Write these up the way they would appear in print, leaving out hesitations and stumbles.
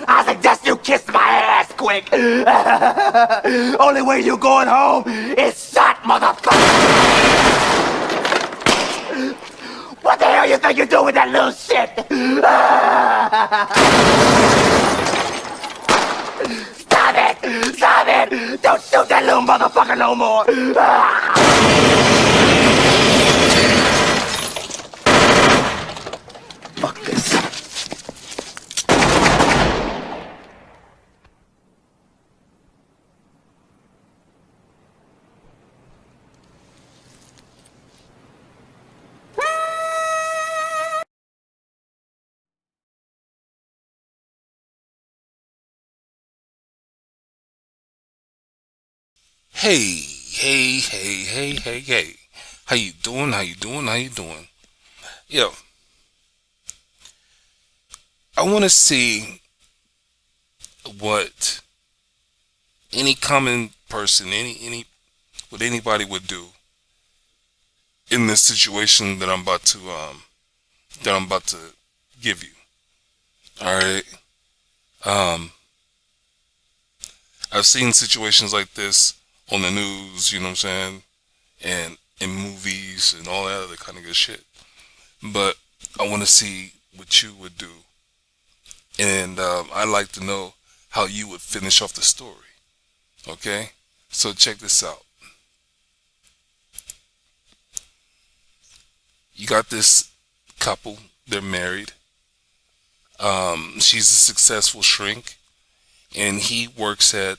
I suggest you kiss my ass quick. Only way you going home is shot, motherfucker. What the hell you think you do with that little shit? Stop it! Stop it! Don't shoot that little motherfucker no more! Fuck this. Hey. How you doing? Yo, I want to see what any common person, what anybody would do in this situation that I'm about to give you. All right. I've seen situations like this on the news, you know what I'm saying, and in movies and all that other kind of good shit. But I want to see what you would do, and I'd like to know how you would finish off the story. Okay, so check this out. You got this couple. They're married. She's a successful shrink, and he works at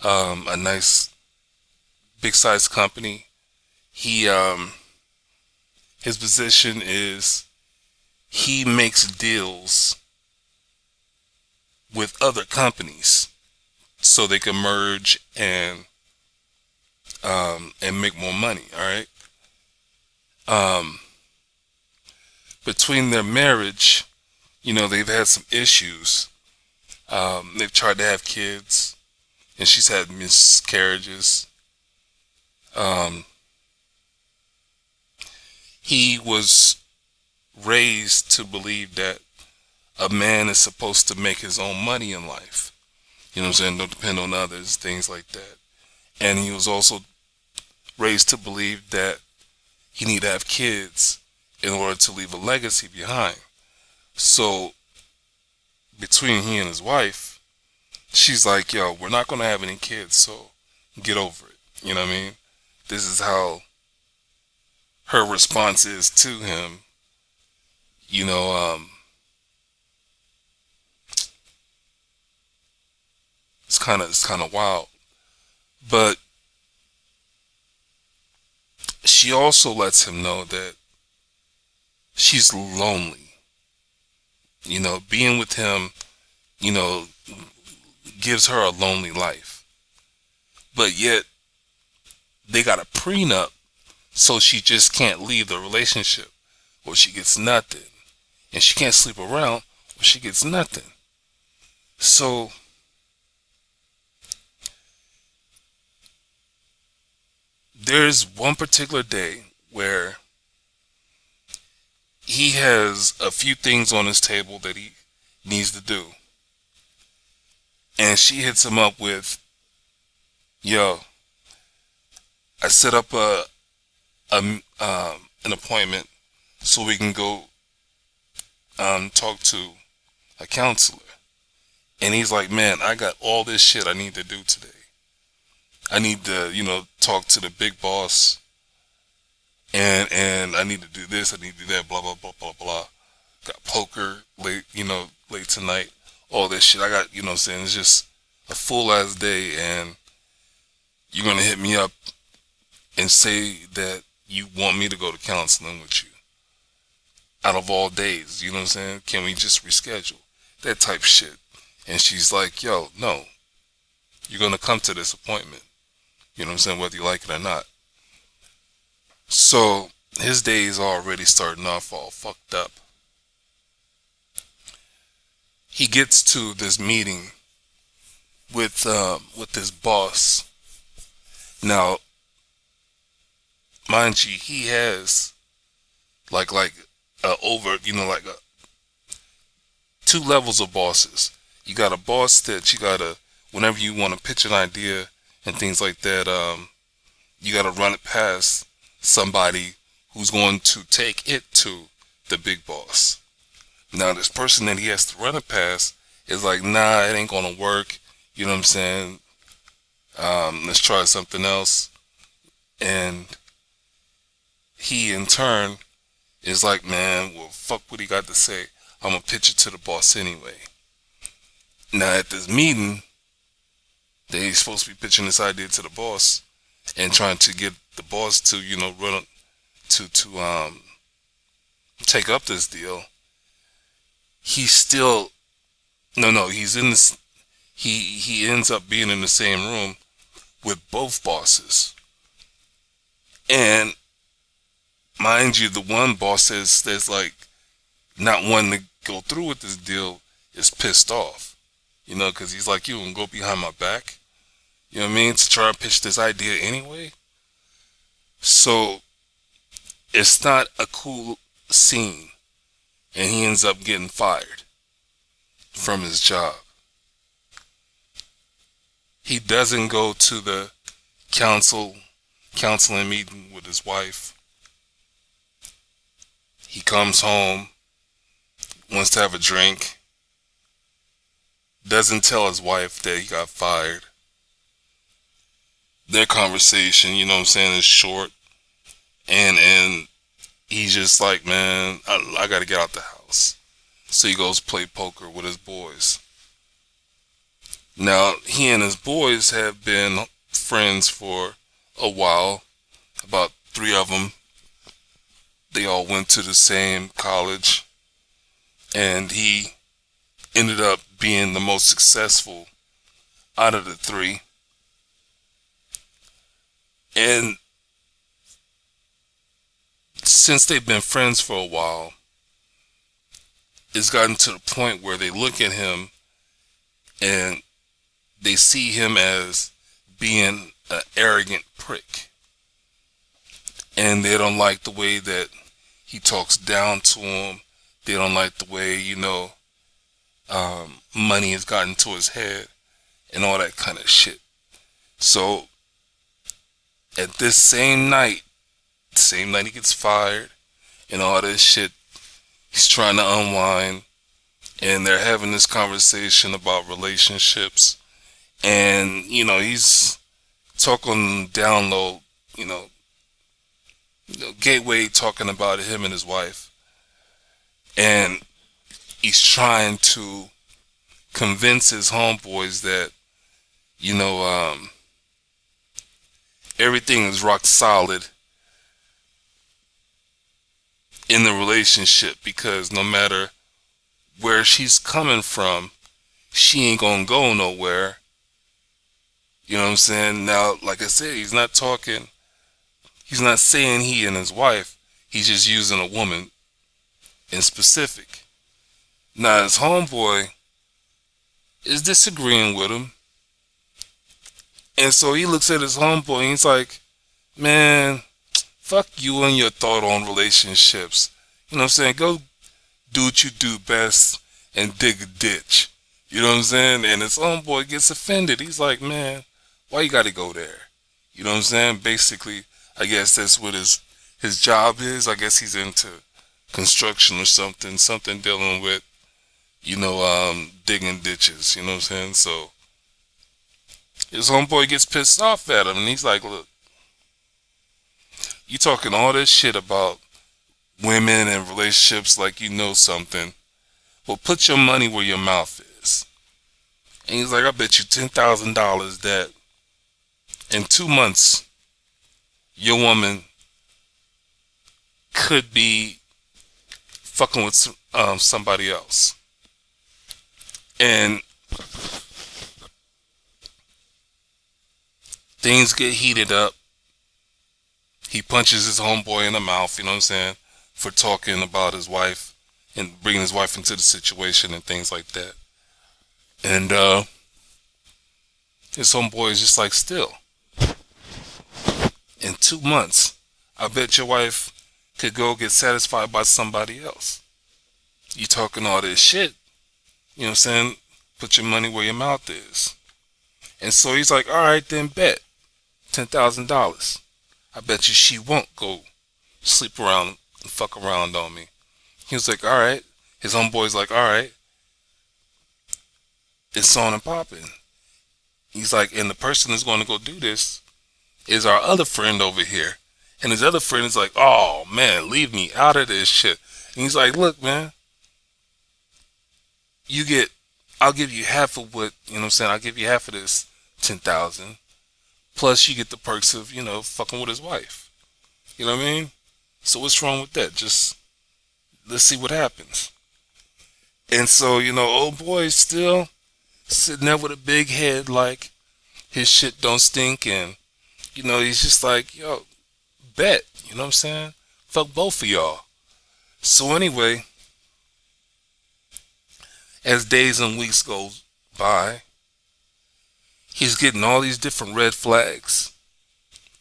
a nice big size company. He his position is he makes deals with other companies so they can merge and make more money. All right. Between their marriage, you know, they've had some issues. They've tried to have kids, and she's had miscarriages. He was raised to believe that a man is supposed to make his own money in life. You know what I'm saying? Don't depend on others, things like that. And he was also raised to believe that he need to have kids in order to leave a legacy behind. So between he and his wife, she's like, yo, we're not going to have any kids, so get over it. You know what I mean? This is how her response is to him. You know, it's kind of wild. But she also lets him know that she's lonely. You know, being with him, you know, gives her a lonely life. But yet, they got a prenup, so she just can't leave the relationship, or she gets nothing. And she can't sleep around, or she gets nothing. So, there's one particular day where he has a few things on his table that he needs to do. And she hits him up with, yo, I set up an appointment so we can go talk to a counselor. And he's like, man, I got all this shit I need to do today. I need to, you know, talk to the big boss. And I need to do this, I need to do that, blah, blah, blah, blah, blah. Got poker late tonight. All this shit. I got, you know what I'm saying, it's just a full ass day, and you're going to hit me up and say that you want me to go to counseling with you. Out of all days, you know what I'm saying? Can we just reschedule? That type shit. And she's like, yo, no. You're going to come to this appointment. You know what I'm saying? Whether you like it or not. So, his day is already starting off all fucked up. He gets to this meeting with his boss. Now, mind you, he has over, you know, like 2 levels of bosses. you got a boss that you gotta, whenever you want to pitch an idea and things like that, you gotta run it past somebody who's going to take it to the big boss. Now this person that he has to run it past is like, nah, it ain't gonna work. You know what I'm saying? Let's try something else. And he in turn is like, man, well, fuck what he got to say. I'm gonna pitch it to the boss anyway. Now at this meeting, they supposed to be pitching this idea to the boss and trying to get the boss to, you know, run to take up this deal. He's still he's in this. He ends up being in the same room with both bosses, and mind you, the one boss that's like not wanting to go through with this deal is pissed off, you know, because he's like, you can go behind my back, you know what I mean, to try and pitch this idea anyway. So it's not a cool scene, and he ends up getting fired from his job. He doesn't go to the counseling meeting with his wife. He comes home, wants to have a drink, doesn't tell his wife that he got fired. Their conversation, you know what I'm saying, is short, and he's just like, man, I gotta get out the house. So he goes play poker with his boys. Now, he and his boys have been friends for a while, about 3 of them. They all went to the same college, and he ended up being the most successful out of the 3. And since they've been friends for a while, it's gotten to the point where they look at him and they see him as being an arrogant prick. And they don't like the way that he talks down to them. They don't like the way, you know, money has gotten to his head and all that kind of shit. So at this same night he gets fired and all this shit, he's trying to unwind, and they're having this conversation about relationships, and, you know, he's talking down low, you know, Gateway talking about him and his wife, and he's trying to convince his homeboys that, you know, everything is rock solid in the relationship, because no matter where she's coming from, she ain't gonna go nowhere. You know what I'm saying? Now, like I said, he's not saying he and his wife, he's just using a woman in specific. Now, his homeboy is disagreeing with him, and so he looks at his homeboy and he's like, man, fuck you and your thought on relationships. You know what I'm saying? Go do what you do best and dig a ditch. You know what I'm saying? And his homeboy gets offended. He's like, man, why you gotta go there? You know what I'm saying? Basically, I guess that's what his job is. I guess he's into construction or something dealing with, you know, digging ditches. You know what I'm saying? So his homeboy gets pissed off at him, and he's like, look, you talking all this shit about women and relationships like you know something. Well, put your money where your mouth is. And he's like, I bet you $10,000 that in 2 months, your woman could be fucking with somebody else. And things get heated up. He punches his homeboy in the mouth, you know what I'm saying, for talking about his wife and bringing his wife into the situation and things like that. And his homeboy is just like, still, in 2 months, I bet your wife could go get satisfied by somebody else. You talking all this shit, you know what I'm saying? Put your money where your mouth is. And so he's like, all right, then bet. $10,000. I bet you she won't go sleep around and fuck around on me. He was like, all right. His homeboy's like, all right. It's on and popping. He's like, and the person that's going to go do this is our other friend over here. And his other friend is like, oh man, leave me out of this shit. And he's like, look, man, I'll give you half of what, you know what I'm saying? I'll give you half of this 10,000. Plus you get the perks of, fucking with his wife. You know what I mean? So what's wrong with that? Just, let's see what happens. And so, old boy's still sitting there with a big head like his shit don't stink. And, he's just like, yo, bet. You know what I'm saying? Fuck both of y'all. So anyway, as days and weeks go by, he's getting all these different red flags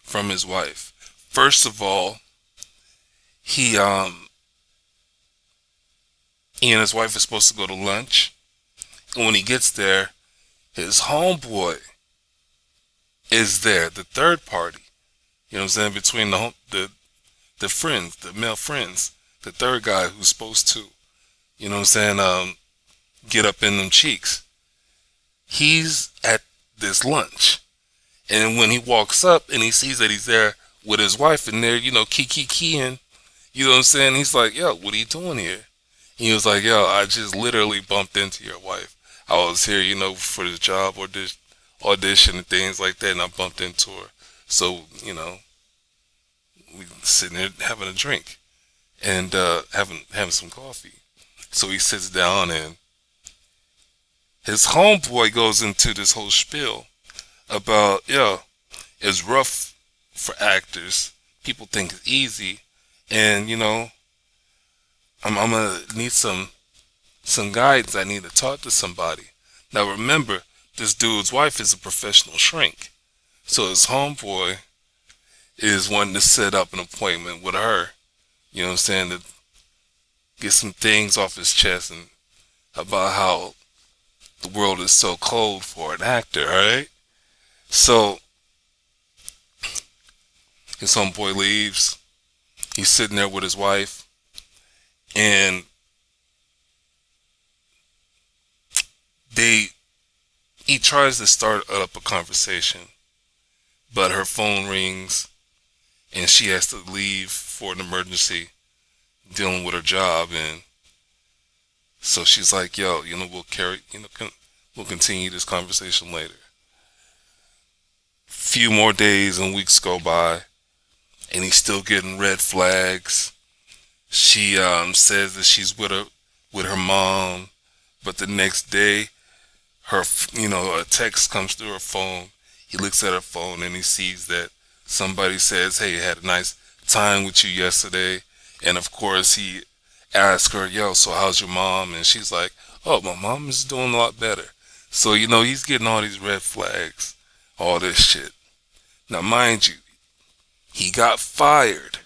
from his wife. First of all, he and his wife are supposed to go to lunch. And when he gets there, his homeboy is there, the third party. You know what I'm saying? Between the friends, the male friends, the third guy who's supposed to, you know what I'm saying, get up in them cheeks. He's at this lunch. And when he walks up and he sees that he's there with his wife and they're, keying, you know what I'm saying? He's like, yo, what are you doing here? And he was like, yo, I just literally bumped into your wife. I was here, for the job or this audition and things like that, and I bumped into her. So, we sitting there having a drink and having some coffee. So he sits down and his homeboy goes into this whole spiel about, it's rough for actors. People think it's easy. And, I'm going to need some guidance. I need to talk to somebody. Now remember, this dude's wife is a professional shrink. So his homeboy is wanting to set up an appointment with her, you know what I'm saying, to get some things off his chest and about how the world is so cold for an actor, right? So his homeboy leaves. He's sitting there with his wife, and he tries to start up a conversation, but her phone rings and she has to leave for an emergency dealing with her job. And so she's like, yo, we'll continue this conversation later. Few more days and weeks go by and he's still getting red flags. She says that she's with her mom, but the next day a text comes through her phone. He looks at her phone and he sees that somebody says, hey, I had a nice time with you yesterday. And of course he asks her, yo, so how's your mom? And she's like, oh, my mom is doing a lot better. So, he's getting all these red flags, all this shit. Now, mind you, he got fired,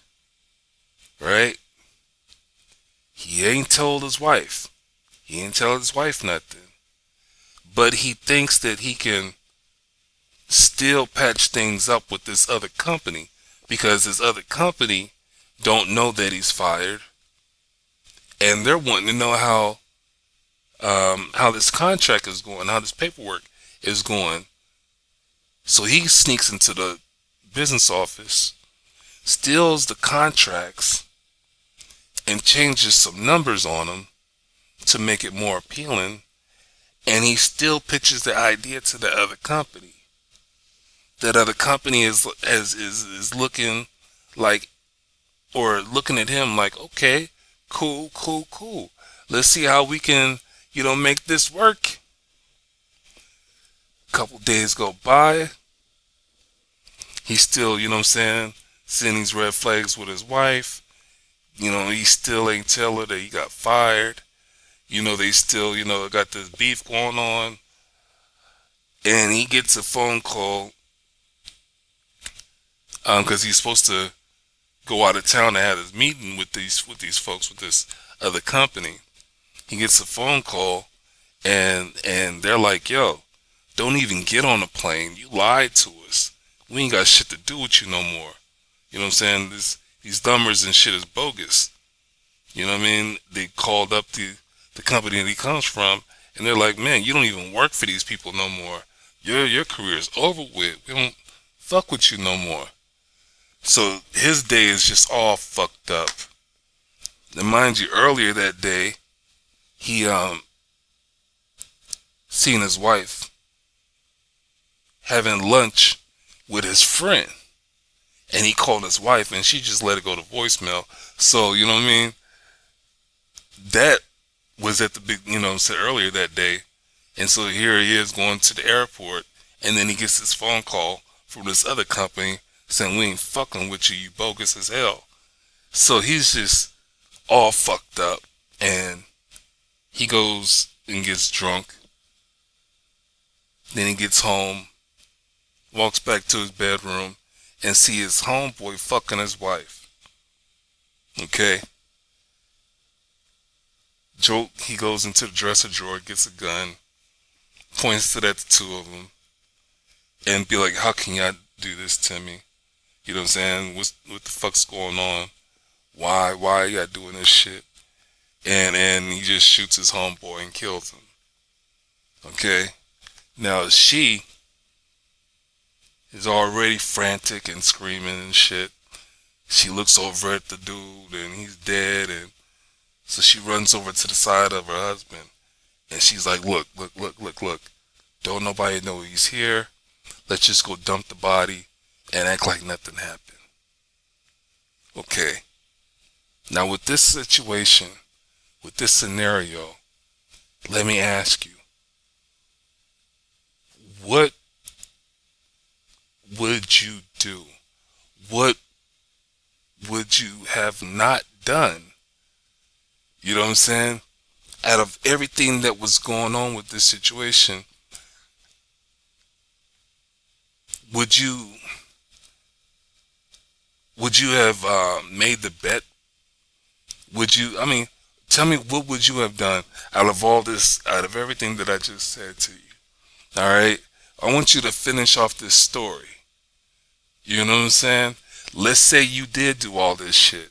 right? He ain't told his wife. He ain't tell his wife nothing. But he thinks that he can still patch things up with this other company because this other company don't know that he's fired, and they're wanting to know how this contract is going, how this paperwork is going. So he sneaks into the business office, steals the contracts, and changes some numbers on them to make it more appealing. And he still pitches the idea to the other company. That other company is looking like, or looking at him like, okay, cool. Let's see how we can, make this work. A couple days go by. He's still, seeing these red flags with his wife. He still ain't tell her that he got fired. They still, got this beef going on. And he gets a phone call because he's supposed to go out of town to have his meeting with these folks, with this other company. He gets a phone call, And they're like, yo, don't even get on the plane. You lied to us. We ain't got shit to do with you no more. You know what I'm saying? These numbers and shit is bogus. You know what I mean? They called up the company that he comes from, and they're like, man, you don't even work for these people no more. Your career is over with. We don't fuck with you no more. So his day is just all fucked up. And mind you, earlier that day, he seen his wife having lunch with his friend, and he called his wife, and she just let it go to voicemail. So you know what I mean? That was at the big, you know, said earlier that day, and so here he is going to the airport, and then he gets this phone call from this other company saying, we ain't fucking with you, you bogus as hell. So he's just all fucked up, and he goes and gets drunk. Then he gets home, walks back to his bedroom, and see his homeboy fucking his wife. Okay? He goes into the dresser drawer, gets a gun, points it at the two of them, and be like, how can y'all do this to me? You know what I'm saying? What the fuck's going on? Why are y'all doing this shit? And he just shoots his homeboy and kills him. Okay? Now she is already frantic and screaming and shit. She looks over at the dude and he's dead, and so she runs over to the side of her husband and she's like, look. Don't nobody know he's here. Let's just go dump the body and act like nothing happened. Okay. Now with this situation, with this scenario, let me ask you, what would you do? What would you have not done? You know what I'm saying? Out of everything that was going on with this situation, would you have made the bet? Tell me, what would you have done out of all this, out of everything that I just said to you? All right? I want you to finish off this story. You know what I'm saying? Let's say you did do all this shit,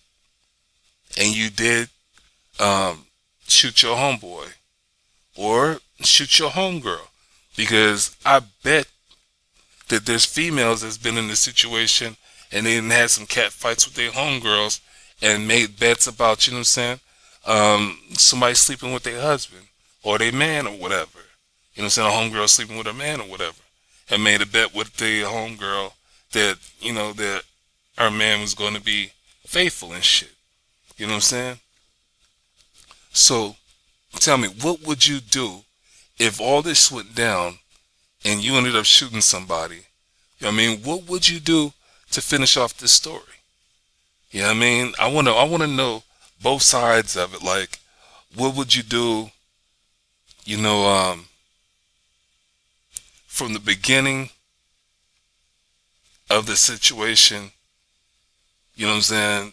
and you did shoot your homeboy or shoot your homegirl, because I bet that there's females that's been in this situation and they done had some cat fights with their homegirls and made bets about, you know what I'm saying, somebody sleeping with their husband or their man or whatever. You know what I'm saying, a homegirl sleeping with a man or whatever, and made a bet with the homegirl that, you know, that her man was going to be faithful and shit. You know what I'm saying? So, tell me, what would you do if all this went down and you ended up shooting somebody? You know what I mean? What would you do to finish off this story? You know what I mean? I want to know both sides of it. Like, what would you do, you know, from the beginning of the situation? You know what I'm saying?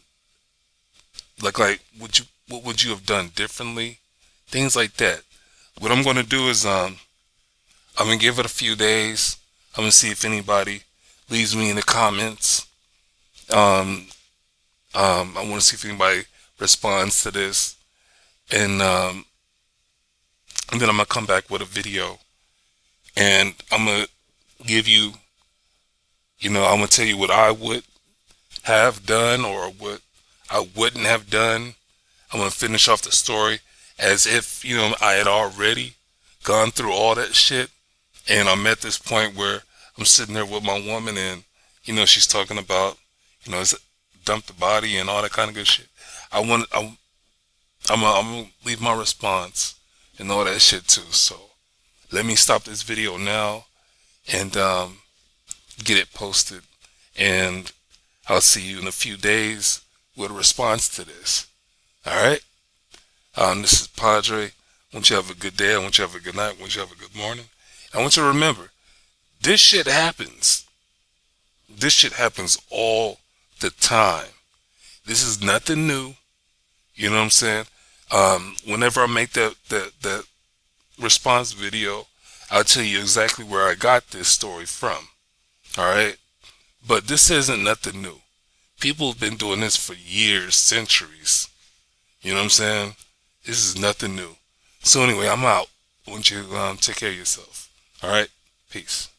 Like, what would you have done differently? Things like that. What I'm going to do is, I'm going to give it a few days. I'm going to see if anybody leaves me in the comments. I want to see if anybody responds to this. And then I'm going to come back with a video. And I'm going to give you, you know, I'm going to tell you what I would have done or what I wouldn't have done. I'm going to finish off the story as if, you know, I had already gone through all that shit. And I'm at this point where I'm sitting there with my woman and, you know, she's talking about, you know, dump the body and all that kind of good shit. I'm going to leave my response and all that shit too. So let me stop this video now and get it posted. And I'll see you in a few days with a response to this. Alright? This is Padre. I want you to have a good day. I want you to have a good night. I want you to have a good morning. I want you to remember, this shit happens. This shit happens all the time. This is nothing new. You know what I'm saying? Whenever I make that response video, I'll tell you exactly where I got this story from. Alright? But this isn't nothing new. People have been doing this for years, centuries. You know what I'm saying? This is nothing new. So anyway, I'm out. I want you to take care of yourself. Alright? Peace.